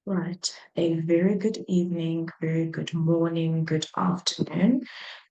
Right. A very good evening, very good morning, good afternoon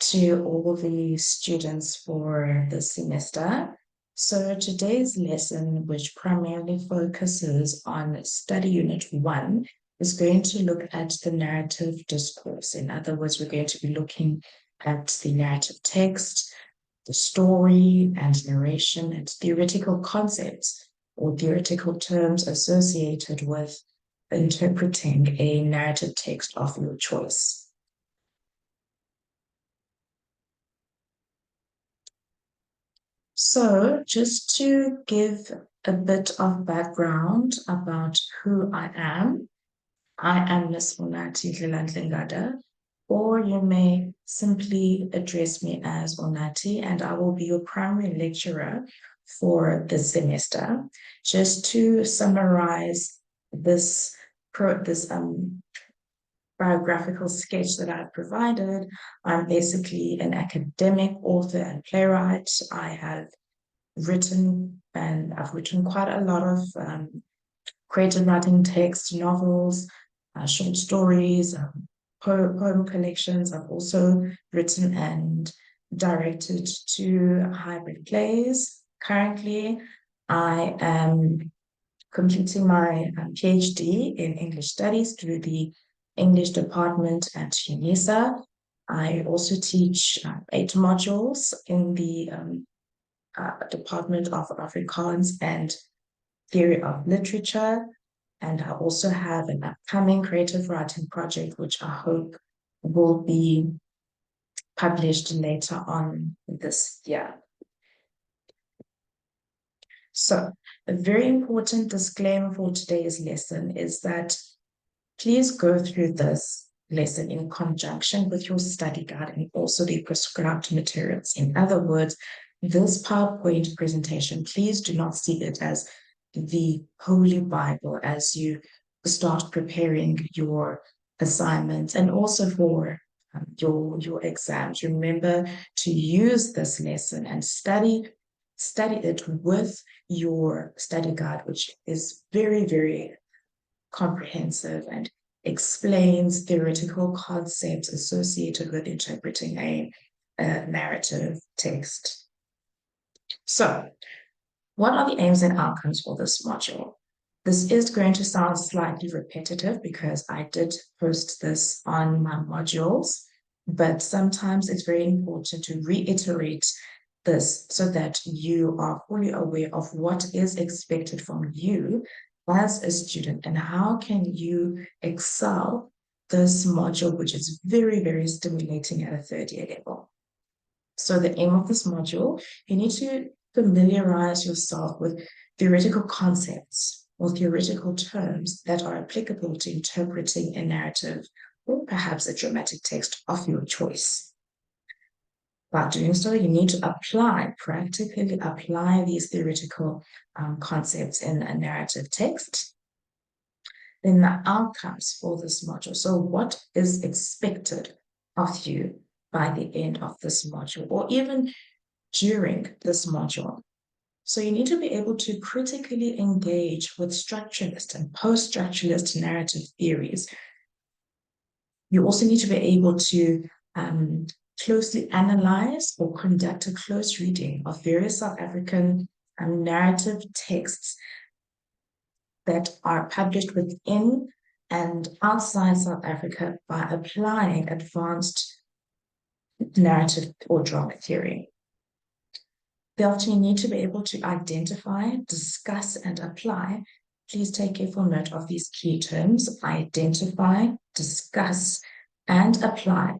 to all the students for the semester. So today's lesson, which primarily focuses on study unit 1, is going to look at the narrative discourse. In other words, we're going to be looking at the narrative text, the story and narration, and theoretical concepts or theoretical terms associated with interpreting a narrative text of your choice. So, just to give a bit of background about who I am Miss Ngada, or you may simply address me as Onati, and I will be your primary lecturer for this semester. Just to summarize this this biographical sketch that I've provided, I'm basically an academic author and playwright. I've written quite a lot of creative writing text, novels, short stories, poem collections. I've also written and directed two hybrid plays. Currently, I am completing my PhD in English Studies through the English department at UNISA. I also teach 8 modules in the Department of Afrikaans and Theory of Literature. And I also have an upcoming creative writing project, which I hope will be published later on this year. So, a very important disclaimer for today's lesson is that please go through this lesson in conjunction with your study guide and also the prescribed materials. In other words, this PowerPoint presentation, please do not see it as the Holy Bible as you start preparing your assignments and also for your exams. Remember to use this lesson and study it with your study guide, which is very, very comprehensive and explains theoretical concepts associated with interpreting a narrative text. So, what are the aims and outcomes for this module? This is going to sound slightly repetitive because I did post this on my modules, but sometimes it's very important to reiterate this so that you are fully aware of what is expected from you as a student and how can you excel this module, which is very, very stimulating at a third year level. So the aim of this module, you need to familiarize yourself with theoretical concepts or theoretical terms that are applicable to interpreting a narrative or perhaps a dramatic text of your choice. By doing so, you need to practically apply these theoretical concepts in a narrative text. Then the outcomes for this module. So what is expected of you by the end of this module or even during this module? So you need to be able to critically engage with structuralist and post-structuralist narrative theories. You also need to be able to closely analyze or conduct a close reading of various South African narrative texts that are published within and outside South Africa by applying advanced narrative or drama theory. Thereafter, you need to be able to identify, discuss, and apply. Please take careful note of these key terms: identify, discuss, and apply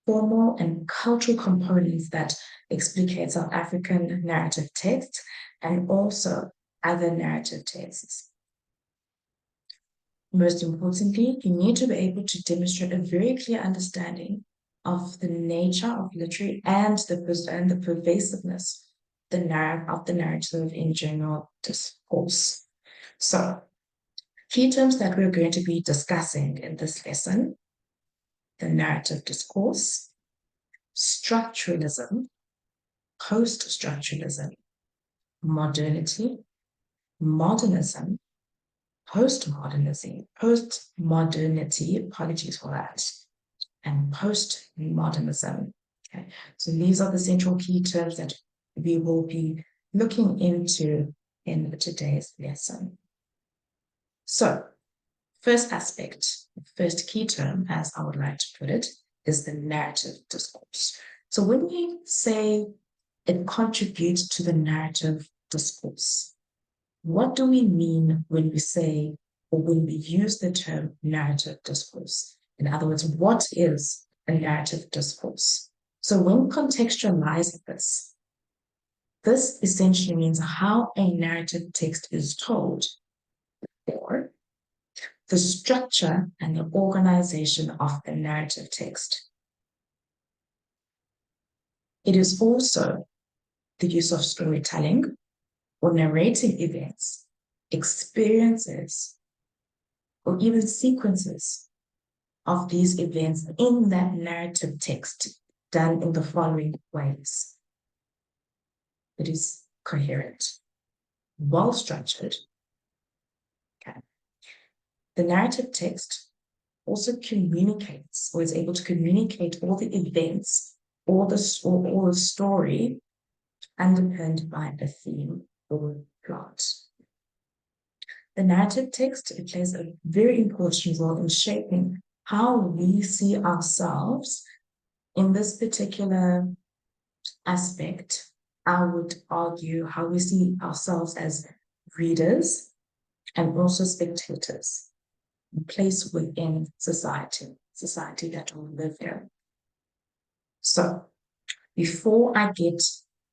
formal and cultural components that explicate South African narrative texts and also other narrative texts. Most importantly, you need to be able to demonstrate a very clear understanding of the nature of literary and the pervasiveness of the narrative in general discourse. So, key terms that we're going to be discussing in this lesson: the narrative discourse, structuralism, post-structuralism, modernity, modernism, postmodernity, apologies for that, and postmodernism. Okay, so these are the central key terms that we will be looking into in today's lesson. So, first aspect, first key term, as I would like to put it, is the narrative discourse. So when we say it contributes to the narrative discourse, what do we mean when we say, or when we use the term narrative discourse? In other words, what is a narrative discourse? So when contextualizing this essentially means how a narrative text is told, or the structure and the organization of the narrative text. It is also the use of storytelling or narrating events, experiences, or even sequences of these events in that narrative text done in the following ways. It is coherent, well-structured. Okay. The narrative text also communicates, or is able to communicate all the events or the story underpinned by a theme or plot. The narrative text, it plays a very important role in shaping how we see ourselves in this particular aspect. I would argue how we see ourselves as readers and also spectators placed within society that we live in. So before I get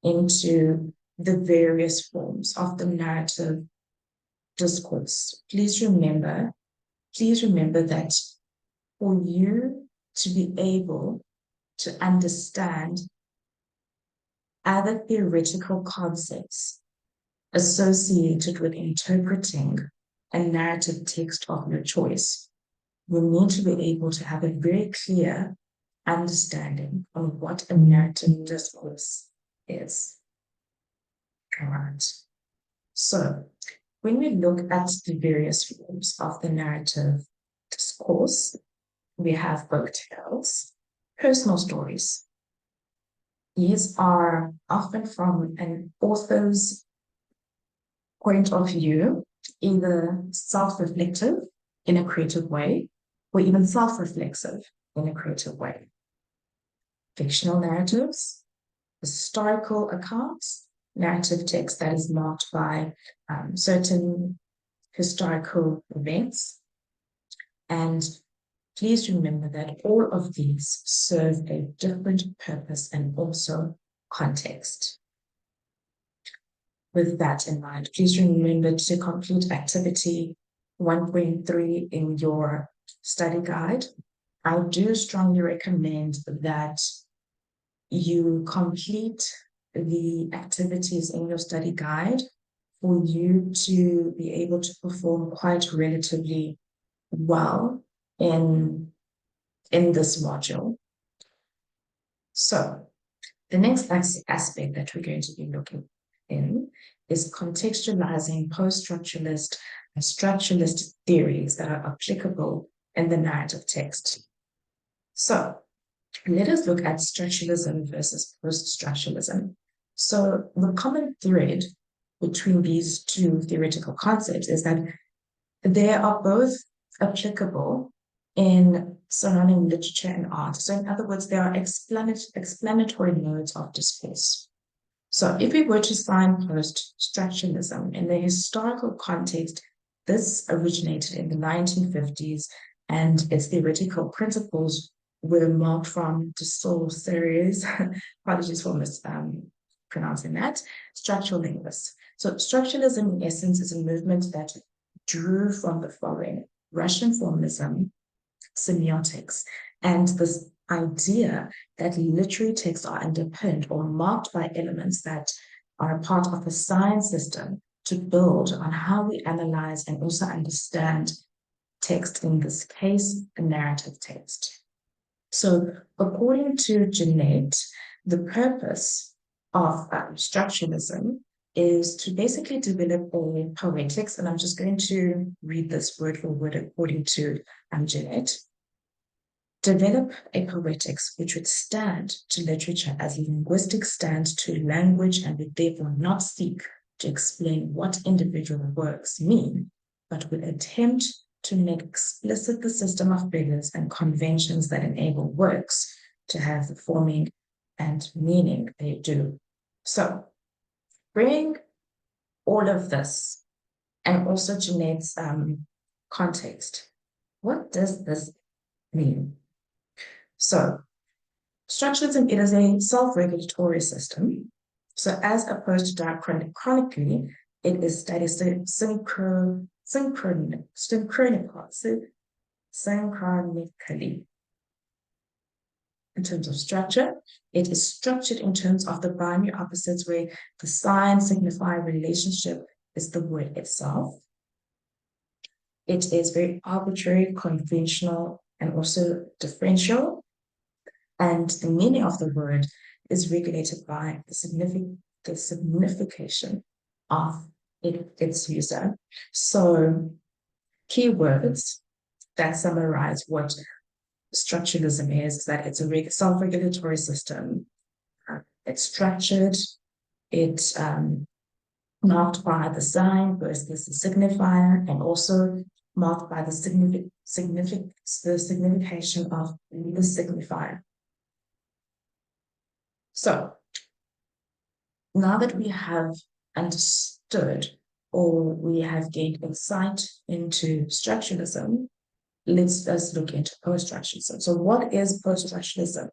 into the various forms of the narrative discourse, please remember that for you to be able to understand other theoretical concepts associated with interpreting a narrative text of your choice, you need to be able to have a very clear understanding of what a narrative discourse is. All right. So when we look at the various forms of the narrative discourse, we have folk tales, personal stories. These are often from an author's point of view, either self-reflective in a creative way, or even self-reflexive in a creative way. Fictional narratives, historical accounts, narrative text that is marked by certain historical events. And please remember that all of these serve a different purpose and also context. With that in mind, please remember to complete activity 1.3 in your study guide. I do strongly recommend that you complete the activities in your study guide for you to be able to perform quite relatively well in this module. So the next aspect that we're going to be looking in is contextualizing post-structuralist and structuralist theories that are applicable in the narrative text. So let us look at structuralism versus post-structuralism. So the common thread between these two theoretical concepts is that they are both applicable in surrounding literature and art. So in other words, they are explanatory modes of discourse. So if we were to signpost structuralism in the historical context, this originated in the 1950s, and its theoretical principles were marked from Discourse series, apologies for mispronouncing that, structural linguists. So structuralism, in essence, is a movement that drew from the following: Russian formalism, semiotics, and this idea that literary texts are underpinned or marked by elements that are a part of a science system to build on how we analyze and also understand text, in this case, a narrative text. So according to Jeanette, the purpose of structuralism is to basically develop a poetics, and I'm just going to read this word for word according to Jeanette. Develop a poetics which would stand to literature as linguistic stands to language and would therefore not seek to explain what individual works mean, but would attempt to make explicit the system of figures and conventions that enable works to have the forming and meaning they do. So, bring all of this and also Jeanette's context. What does this mean? So, structuralism, it is a self-regulatory system. So, as opposed to diachronically, it is studied synchronically. In terms of structure, it is structured in terms of the binary opposites where the sign signifying relationship is the word itself. It is very arbitrary, conventional, and also differential. And the meaning of the word is regulated by the signification of its user. So keywords that summarize what structuralism is that it's a self-regulatory system. It's structured, it's marked by the sign versus the signifier, and also marked by the signification of the signifier. So now that we have understood or we have gained insight into structuralism, let's look into post-structuralism. So what is post-structuralism?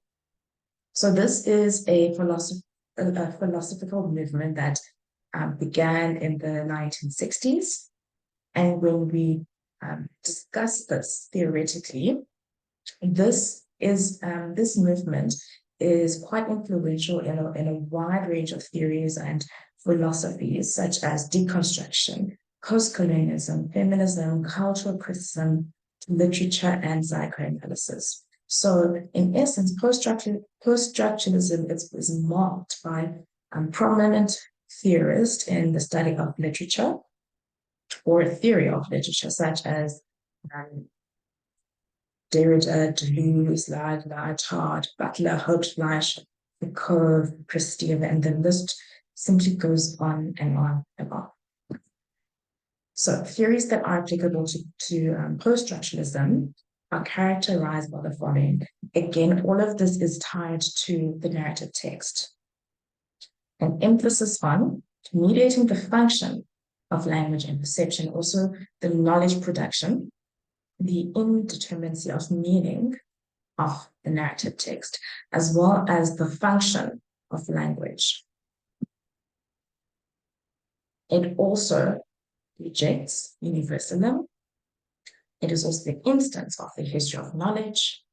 So this is a philosophical movement that began in the 1960s. And when we discuss this theoretically, this movement is quite influential in a wide range of theories and philosophies such as deconstruction, post-colonialism, feminism, cultural criticism, literature, and psychoanalysis. So in essence, post-structuralism is marked by prominent theorists in the study of literature or theory of literature, such as Derrida, Deleuze, Lyotard, Butler, Houghton-Miche, Foucault, Christie, and the list simply goes on and on and on. So theories that are applicable to post-structuralism are characterized by the following. Again, all of this is tied to the narrative text. An emphasis on mediating the function of language and perception, also the knowledge production, the indeterminacy of meaning of the narrative text, as well as the function of language. It also rejects universalism. It is also the instance of the history of knowledge.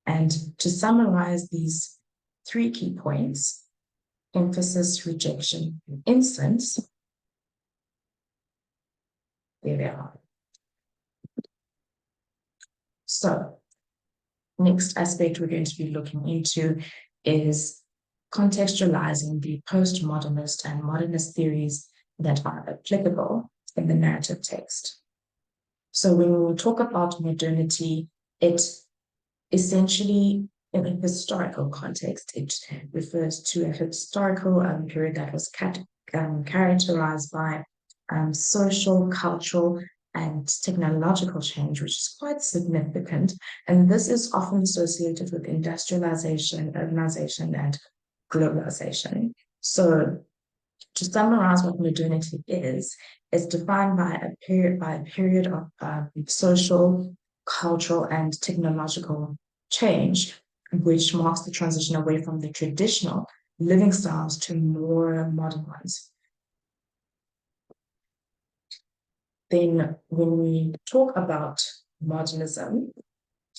And to summarize these three key points, emphasis, rejection, and instance, there they are. So, next aspect we're going to be looking into is contextualizing the postmodernist and modernist theories that are applicable in the narrative text. So when we talk about modernity, it essentially, in a historical context, it refers to a historical period that was characterized by social, cultural, and technological change, which is quite significant. And this is often associated with industrialization, urbanization, and globalization. So to summarize what modernity is defined by a period of social, cultural, and technological change, which marks the transition away from the traditional living styles to more modern ones. Then when we talk about modernism,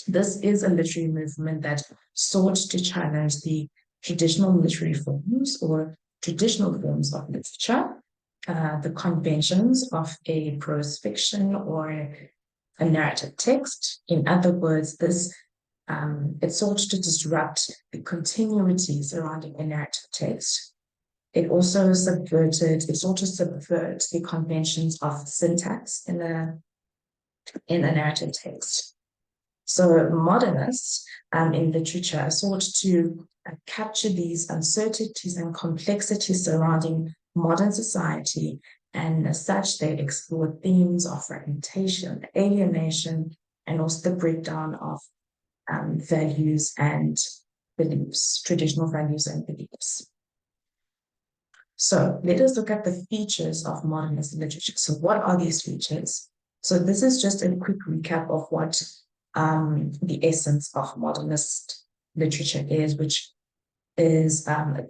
this is a literary movement that sought to challenge the traditional literary forms or traditional forms of literature, the conventions of a prose fiction or a narrative text. In other words, it sought to disrupt the continuity surrounding a narrative text. It also subverts the conventions of syntax in a narrative text. So modernists in literature sought to capture these uncertainties and complexities surrounding modern society, and as such, they explored themes of fragmentation, alienation, and also the breakdown of values and beliefs, traditional values and beliefs. So let us look at the features of modernist literature. So what are these features? So this is just a quick recap of what the essence of modernist literature is, which is a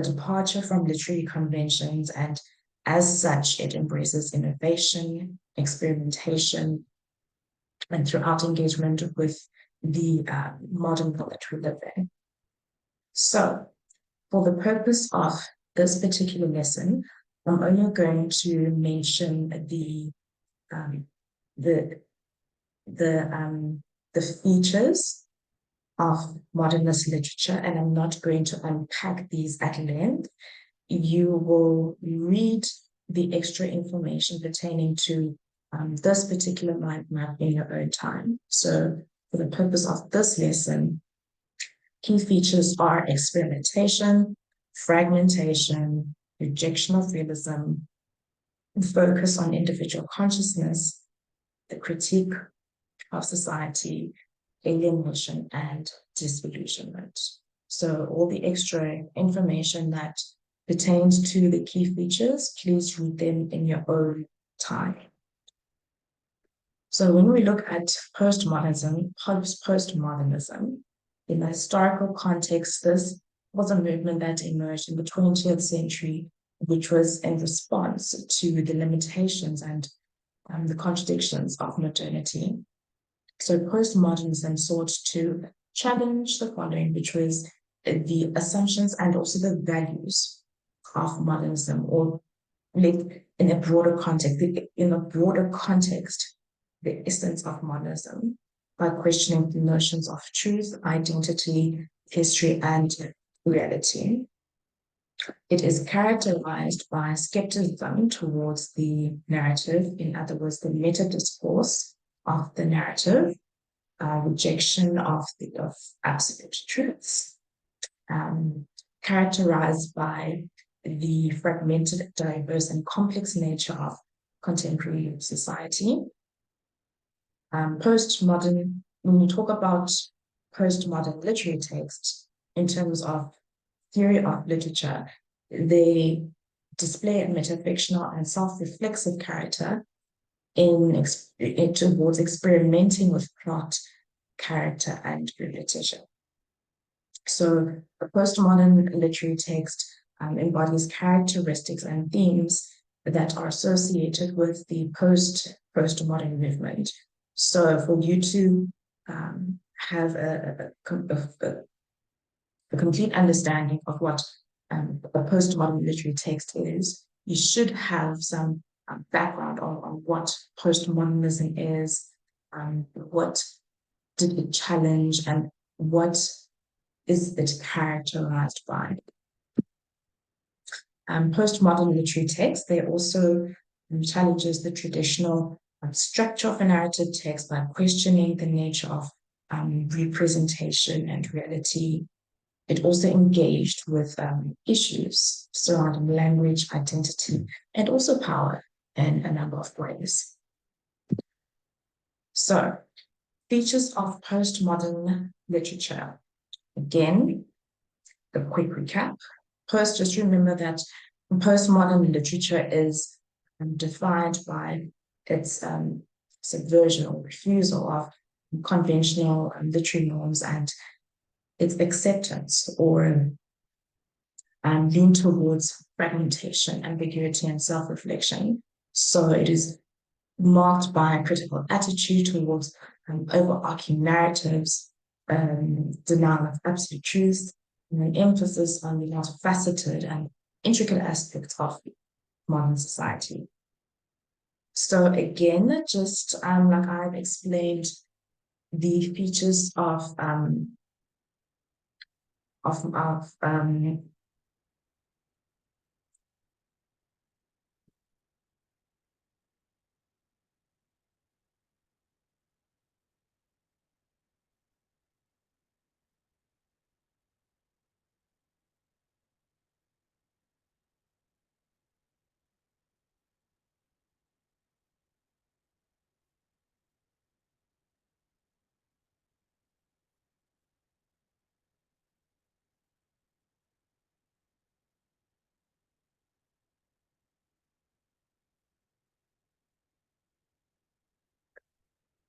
departure from literary conventions, and as such, it embraces innovation, experimentation, and throughout engagement with the modern world that we live in. So, for the purpose of this particular lesson, I'm only going to mention um, the the features of modernist literature, and I'm not going to unpack these at length. You will read the extra information pertaining to this particular mind map in your own time. So, for the purpose of this lesson, key features are experimentation, fragmentation, rejection of realism, focus on individual consciousness, the critique of society, alienation, and disillusionment. So all the extra information that pertains to the key features, please read them in your own time. So when we look at postmodernism, in the historical context, this was a movement that emerged in the 20th century, which was in response to the limitations and the contradictions of modernity. So postmodernism sought to challenge the following, which was the assumptions and also the values of modernism, or in a broader context, the essence of modernism, by questioning the notions of truth, identity, history, and reality. It is characterized by skepticism towards the narrative, in other words, the meta discourse of the narrative, rejection of absolute truths, characterized by the fragmented, diverse, and complex nature of contemporary society. Postmodern, when we talk about postmodern literary texts in terms of theory of literature, they display a metafictional and self-reflexive character towards experimenting with plot, character, and repetition. So a postmodern literary text embodies characteristics and themes that are associated with the postmodern movement. So for you to have a complete understanding of what a postmodern literary text is, you should have some background on what postmodernism is, what did it challenge, and what is it characterized by. Postmodern literary texts, they also challenges the traditional structure of a narrative text by questioning the nature of representation and reality. It also engaged with issues surrounding language, identity, and also power in a number of ways. So, features of postmodern literature. Again, a quick recap. First, just remember that postmodern literature is defined by its subversion or refusal of conventional literary norms, and its acceptance or lean towards fragmentation, ambiguity, and self-reflection. So it is marked by a critical attitude towards overarching narratives, denial of absolute truth, and an emphasis on the multifaceted and intricate aspects of modern society. So again, just like I've explained, the features of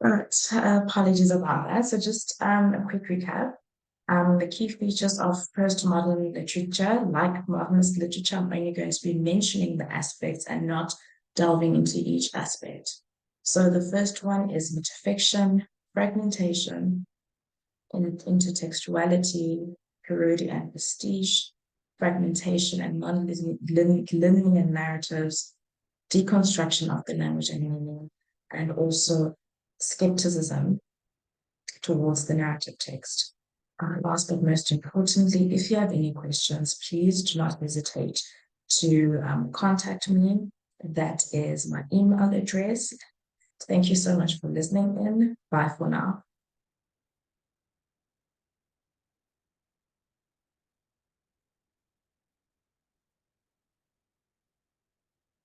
Right, apologies about that. So just a quick recap. The key features of postmodern literature, like modernist literature, I'm only going to be mentioning the aspects and not delving into each aspect. So the first one is metafiction, fragmentation, intertextuality, parody and prestige, fragmentation and non-linear narratives, deconstruction of the language and meaning, and also skepticism towards the narrative text. Last but most importantly, if you have any questions, please do not hesitate to contact me. That is my email address. Thank you so much for listening in. Bye for now.